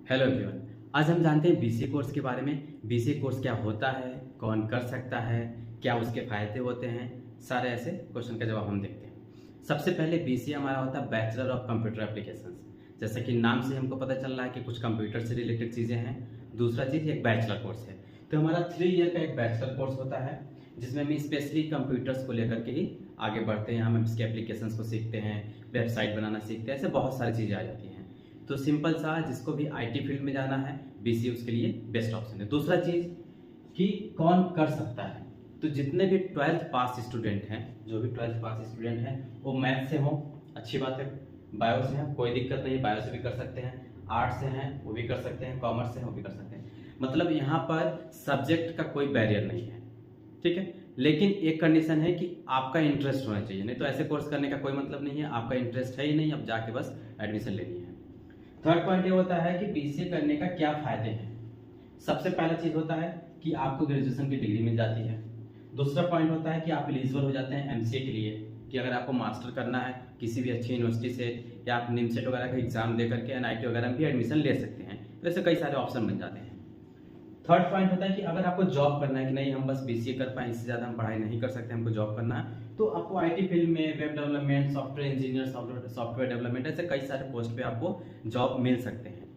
Hello everyone. आज हम जानते हैं बीसीए कोर्स के बारे में। बीसीए कोर्स क्या होता है, कौन कर सकता है, क्या उसके फायदे होते हैं, सारे ऐसे क्वेश्चन का जवाब हम देखते हैं। सबसे पहले बीसीए हमारा होता है बैचलर ऑफ कंप्यूटर एप्लीकेशंस। जैसा कि नाम से हमको पता चल रहा है कि कुछ कंप्यूटर से रिलेटेड चीज़ें हैं। दूसरा चीज़ एक बैचलर कोर्स है। तो हमारा 3 ईयर का एक बैचलर कोर्स होता है जिसमें हम स्पेशली कंप्यूटर्स को लेकर के ही आगे बढ़ते हैं। हम इसके एप्लीकेशंस को सीखते हैं, वेबसाइट बनाना सीखते हैं, ऐसे बहुत सारी चीज़ें आ जाती हैं। तो सिंपल सा, जिसको भी आईटी फील्ड में जाना है बीसीए उसके लिए बेस्ट ऑप्शन है। दूसरा चीज़ कि कौन कर सकता है, तो जितने भी 12th पास स्टूडेंट हैं, जो भी 12th पास स्टूडेंट हैं वो मैथ से हों, अच्छी बात है। बायो से हैं, कोई दिक्कत नहीं, बायो से भी कर सकते हैं। आर्ट्स से हैं वो भी कर सकते हैं, कॉमर्स से हैं वो भी कर सकते हैं। मतलब यहाँ पर सब्जेक्ट का कोई बैरियर नहीं है, ठीक है। लेकिन एक कंडीशन है कि आपका इंटरेस्ट होना चाहिए, नहीं तो ऐसे कोर्स करने का कोई मतलब नहीं है। आपका इंटरेस्ट है ही नहीं, अब जाके बस एडमिशन लेनी है। थर्ड पॉइंट ये होता है कि बीसीए करने का क्या फायदे हैं। सबसे पहला चीज होता है कि आपको ग्रेजुएशन की डिग्री मिल जाती है। दूसरा पॉइंट होता है कि आप एलिजिबल हो जाते हैं एमसीए के लिए, कि अगर आपको मास्टर करना है किसी भी अच्छी यूनिवर्सिटी से, या आप निमसेट वगैरह का एग्जाम दे करके एनआईटी वगैरह में भी एडमिशन ले सकते हैं। तो ऐसे कई सारे ऑप्शन बन जाते हैं। थर्ड पॉइंट होता है कि अगर आपको जॉब करना है कि नहीं हम बस बीसीए कर पाए, इससे ज़्यादा हम पढ़ाई नहीं कर सकते, हमको जॉब करना है, तो आपको आईटी फील्ड में web development, software engineer, software development, ऐसे कई सारे पोस्ट पे आपको जॉब मिल सकते हैं,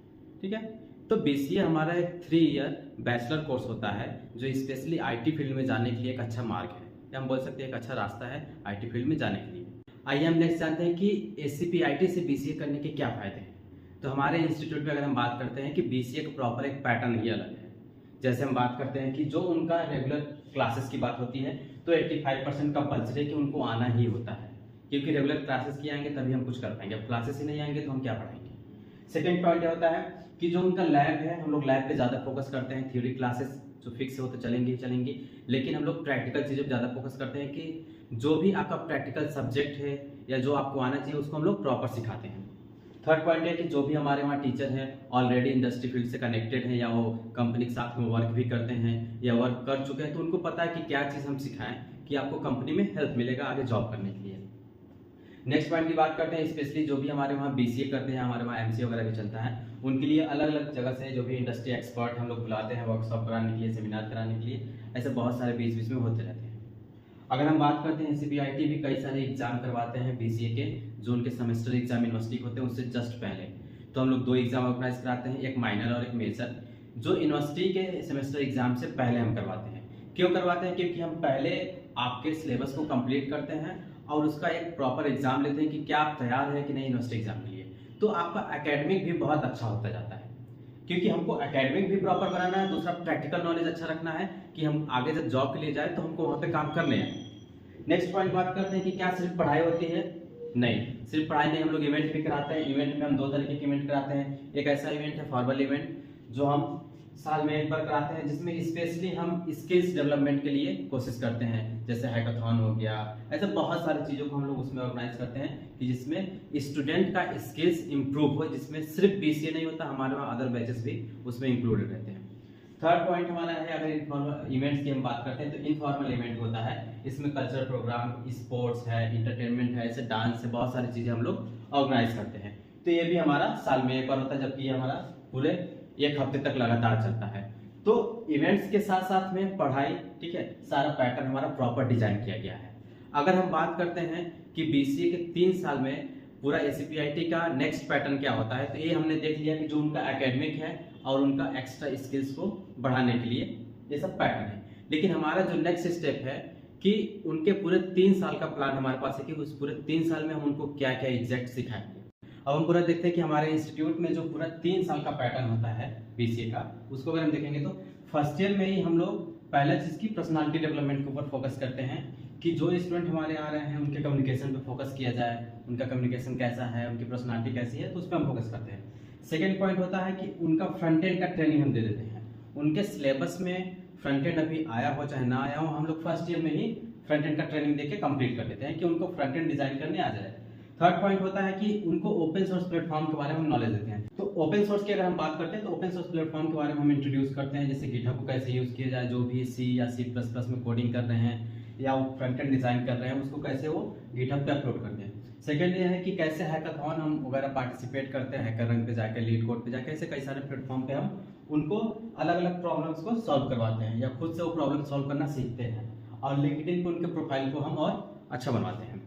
ठीक है। तो बीसीए हमारा एक 3 ईयर बैचलर कोर्स होता है जो स्पेशली आईटी फील्ड में जाने के लिए एक अच्छा मार्ग है, या हम बोल सकते हैं एक अच्छा रास्ता है आईटी फील्ड में जाने के लिए। आइए हम नेक्स्ट जानते हैं कि एससीपीआईटी से बीसीए करने के क्या फायदे हैं। तो हमारे इंस्टीट्यूट में अगर हम बात करते हैं कि बीसीए का प्रॉपर एक पैटर्न ही अलग है। जैसे हम बात करते हैं कि जो उनका रेगुलर क्लासेस की बात होती है तो 85% कंपल्सरी कि उनको आना ही होता है, क्योंकि रेगुलर क्लासेस की आएंगे तभी हम कुछ कर पाएंगे। अब क्लासेस ही नहीं आएंगे तो हम क्या पढ़ाएंगे। सेकेंड पॉइंट ये होता है कि जो उनका लैब है, हम लोग लैब पे ज़्यादा फोकस करते हैं। थ्योरी क्लासेस जो फिक्स हो तो चलेंगी ही चलेंगी, लेकिन हम लोग प्रैक्टिकल चीज़ों पर ज़्यादा फोकस करते हैं कि जो भी आपका प्रैक्टिकल सब्जेक्ट है या जो आपको आना चाहिए उसको हम लोग प्रॉपर सिखाते हैं। थर्ड पॉइंट है कि जो भी हमारे वहाँ टीचर हैं ऑलरेडी इंडस्ट्री फील्ड से कनेक्टेड हैं, या वो कंपनी के साथ में वर्क भी करते हैं या वर्क कर चुके हैं, तो उनको पता है कि क्या चीज़ हम सिखाएं कि आपको कंपनी में हेल्प मिलेगा आगे जॉब करने के लिए। नेक्स्ट पॉइंट की बात करते हैं, स्पेशली जो भी हमारे वहाँ बीसीए करते हैं, हमारे वहाँ एमसीए वगैरह भी चलता है, उनके लिए अलग अलग जगह से जो भी इंडस्ट्री एक्सपर्ट हम लोग बुलाते हैं वर्कशॉप कराने के लिए, सेमिनार कराने के लिए। ऐसे बहुत सारे बीच बीच में होते रहते हैं। अगर हम बात करते हैं एससीपीआईटी भी कई सारे एग्जाम करवाते हैं बीसीए के, जो उनके सेमेस्टर एग्जाम यूनिवर्सिटी होते हैं उससे जस्ट पहले। तो हम लोग 2 एग्जाम ऑर्गेनाइज कराते हैं, एक माइनर और एक मेजर, जो यूनिवर्सिटी के सेमेस्टर एग्जाम से पहले हम करवाते हैं। क्यों करवाते हैं? क्योंकि हम पहले आपके सिलेबस को कंप्लीट करते हैं और उसका एक प्रॉपर एग्जाम लेते हैं कि क्या आप तैयार हैं कि नहीं यूनिवर्सिटी एग्जाम के लिए। तो आपका एकेडमिक भी बहुत अच्छा होता जाता है, क्योंकि हमको एकेडमिक भी प्रॉपर बनाना है, दूसरा प्रैक्टिकल नॉलेज अच्छा रखना है कि हम आगे जब जॉब के लिए जाए तो हमको वहाँ पे काम करने हैं। नेक्स्ट पॉइंट बात करते हैं कि क्या सिर्फ पढ़ाई होती है? नहीं, सिर्फ पढ़ाई नहीं, हम लोग इवेंट भी कराते हैं। इवेंट में हम 2 तरीके के इवेंट कराते हैं। एक ऐसा इवेंट है फॉर्मल इवेंट, जो हम साल में एक बार कराते हैं, जिसमें स्पेशली हम स्किल्स डेवलपमेंट के लिए कोशिश करते हैं, जैसे हैकाथॉन हो गया। ऐसे बहुत सारी चीज़ों को हम लोग उसमें ऑर्गेनाइज करते हैं कि जिसमें स्टूडेंट का स्किल्स इंप्रूव हो, जिसमें सिर्फ बीसीए नहीं होता, हमारे वहाँ अदर बैचेस भी उसमें इंक्लूडेड रहते हैं। थर्ड पॉइंट हमारा है, अगर इनफॉर्मल इवेंट्स की हम बात करते हैं तो इनफॉर्मल इवेंट होता है, इसमें कल्चरल प्रोग्राम, स्पोर्ट्स है, इंटरटेनमेंट है, ऐसे डांस है, बहुत सारी चीज़ें हम लोग ऑर्गेनाइज करते हैं। तो ये भी हमारा साल में एक बार होता है, जबकि ये हमारा पूरे 1 हफ्ते तक लगातार चलता है। तो इवेंट्स के साथ साथ में पढ़ाई, ठीक है, सारा पैटर्न हमारा प्रॉपर डिजाइन किया गया है। अगर हम बात करते हैं कि बीसीए के 3 साल में पूरा एससीपीआईटी का नेक्स्ट पैटर्न क्या होता है, तो ये हमने देख लिया कि जो उनका एकेडमिक है और उनका एक्स्ट्रा स्किल्स को बढ़ाने के लिए ये सब पैटर्न है। लेकिन हमारा जो नेक्स्ट स्टेप है कि उनके पूरे 3 साल का प्लान हमारे पास है कि उस पूरे 3 साल में हम उनको क्या क्या एग्जैक्ट सिखाएंगे। अब हम पूरा देखते हैं कि हमारे इंस्टीट्यूट में जो पूरा 3 साल का पैटर्न होता है बीसीए का, उसको अगर हम देखेंगे तो फर्स्ट ईयर में ही हम लोग पहला चीज़ की पर्सनालिटी डेवलपमेंट के ऊपर फोकस करते हैं कि जो स्टूडेंट हमारे आ रहे हैं उनके कम्युनिकेशन पे फोकस किया जाए, उनका कम्युनिकेशन कैसा है, उनकी पर्सनालिटी कैसी है, तो उस पर हम फोकस करते हैं। सेकेंड पॉइंट होता है कि उनका फ्रंट एंड का ट्रेनिंग हम दे देते हैं। उनके सिलेबस में फ्रंट एंड अभी आया हो चाहे ना आया हो, हम लोग फर्स्ट ईयर में ही फ्रंट एंड का ट्रेनिंग देके कंप्लीट कर देते हैं कि उनको फ्रंट एंड डिजाइन करने आ जाए। थर्ड पॉइंट होता है कि उनको ओपन सोर्स प्लेटफॉर्म के बारे में हम नॉलेज देते हैं। तो ओपन सोर्स की अगर हम बात करते हैं तो ओपन सोर्स प्लेटफॉर्म के बारे में हम इंट्रोड्यूस करते हैं, जैसे गिटहब को कैसे यूज किया जाए, जो भी सी या C++ में कोडिंग कर रहे हैं या वो फ्रंट एंड डिजाइन कर रहे हैं उसको कैसे वो गिटहब पे अपलोड करते हैं। सेकेंड ये है कि कैसे हैकाथॉन हम वगैरह पार्टिसिपेट करते हैं, हैकर रंग पे जाकर, लीड कोड पे जाकर, ऐसे कई सारे प्लेटफॉर्म पे हम उनको अलग अलग प्रॉब्लम्स को सॉल्व करवाते हैं या खुद से वो प्रॉब्लम सॉल्व करना सीखते हैं और लिंक्डइन पे उनके प्रोफाइल को हम और अच्छा बनवाते हैं।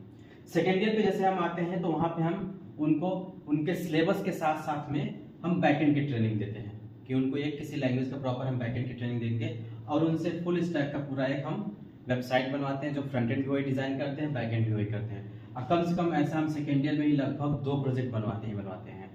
सेकेंड ईयर पे जैसे हम आते हैं तो वहाँ पे हम उनको उनके सिलेबस के साथ साथ में हम बैकएंड की ट्रेनिंग देते हैं कि उनको एक किसी लैंग्वेज का प्रॉपर हम बैकएंड की ट्रेनिंग देंगे और उनसे फुल स्टैक का पूरा एक हम वेबसाइट बनवाते हैं जो फ्रंट एंड भी वही डिजाइन करते हैं, बैक एंड भी वही करते हैं। और कम से कम ऐसा हम सेकेंड ईयर में ही लगभग 2 प्रोजेक्ट बनवाते हैं।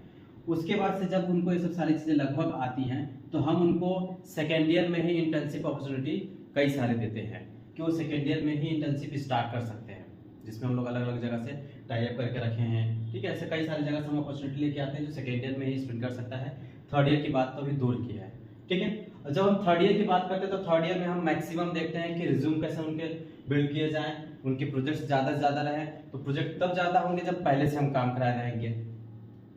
उसके बाद से जब उनको ये सब सारी चीज़ें लगभग आती हैं तो हम उनको सेकेंड ईयर में ही इंटर्नशिप अपॉर्चुनिटी कई सारे देते हैं कि वो सेकेंड ईयर में ही इंटर्नशिप स्टार्ट कर सकते हैं, जिसमें हम लोग अलग अलग जगह से टाई अप करके रखे हैं। ठीक है, ऐसे कई सारी जगह से हम अपॉर्चुनिटी लेके आते हैं जो सेकेंड ईयर में ही स्टूडेंट कर सकता है। थर्ड ईयर की बात तो अभी दूर की है। ठीक है, जब हम थर्ड ईयर की बात करते हैं तो थर्ड ईयर में हम मैक्सिमम देखते हैं कि रिज्यूम कैसे उनके बिल्ड किए जाएं, उनके प्रोजेक्ट्स ज़्यादा से ज़्यादा रहे। तो प्रोजेक्ट तब ज़्यादा होंगे जब पहले से हम काम कराए रहेंगे।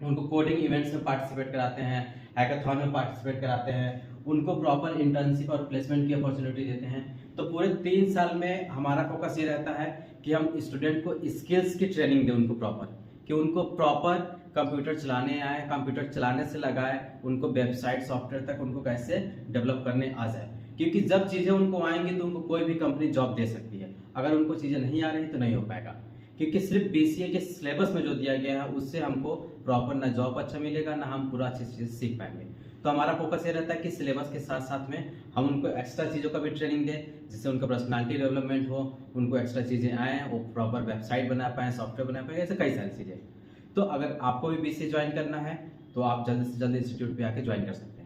उनको कोडिंग इवेंट्स में पार्टिसिपेट कराते हैं, हैकाथॉन में पार्टिसिपेट कराते हैं, उनको प्रॉपर इंटर्नशिप और प्लेसमेंट की अपॉर्चुनिटी देते हैं। तो पूरे 3 साल में हमारा फोकस ये रहता है कि हम स्टूडेंट को स्किल्स की ट्रेनिंग दें, उनको प्रॉपर, कि उनको प्रॉपर कंप्यूटर चलाने आए, कंप्यूटर चलाने से लगाए, उनको वेबसाइट सॉफ्टवेयर तक उनको कैसे डेवलप करने आ जाए। क्योंकि जब चीज़ें उनको आएंगी तो उनको कोई भी कंपनी जॉब दे सकती है, अगर उनको चीज़ें नहीं आ रही तो नहीं हो पाएगा। क्योंकि सिर्फ बीसीए के सिलेबस में जो दिया गया है उससे हमको प्रॉपर ना जॉब अच्छा मिलेगा ना हम पूरा अच्छी चीज़ सीख पाएंगे। तो हमारा फोकस ये रहता है कि सिलेबस के साथ साथ में हम उनको एक्स्ट्रा चीज़ों का भी ट्रेनिंग दें जिससे उनका पर्सनालिटी डेवलपमेंट हो, उनको एक्स्ट्रा चीज़ें आएँ, वो प्रॉपर वेबसाइट बना पाएँ, सॉफ्टवेयर बना पाएँ, ऐसे कई सारी चीज़ें। तो अगर आपको भी बीसीए ज्वाइन करना है तो आप जल्द से जल्द इंस्टीट्यूट पे आके ज्वाइन कर सकते हैं।